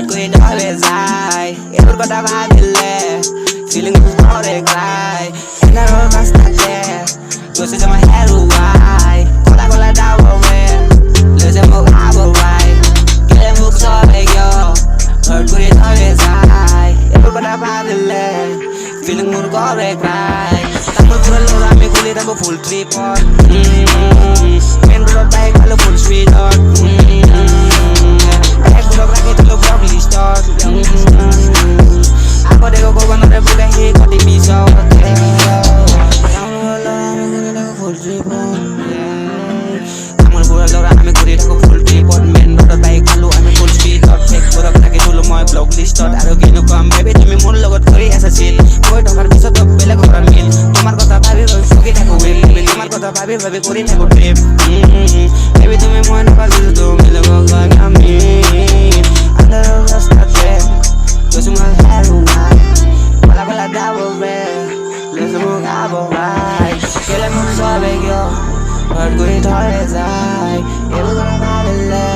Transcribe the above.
করে ডবে যায় এর কথা ভাবিলে ফিলিং করে ক্রাই এনার কাছ থাকে তোসে জামা হেরুয়াই কলা কলা ডাববে লেজে মুখ আববাই কেলে মুখ সবে গো হট করে ডবে যায় এর কথা ভাবিলে ফিলিং মুর করে ক্রাই তারপর পুরো লোক আমি খুলে থাকবো ফুল ট্রিপড মেন রোড বাইক হলো ফুল স্পিড এক পুরো রাখে তুলো block লিস্টড ako deko ko ganore buga he koti biso full tripod amor pura lora ami kuri thako full tripod men road bike halu ami full speed check pura thake tulo moi blog listot aro kinu kam baby tumi mon logot kori asa sin koi tokar biso to bela kora mil tomar kotha bhabi foki thako will tomar kotha bhabi kori thako trip baby tumi mon par biso to milo go ami under rasta trip Cosuma heruai Kala kala double bed Lesa mo gabo bai Kele mo sabe yo Hard ko ito ay zay Ebo ka na malala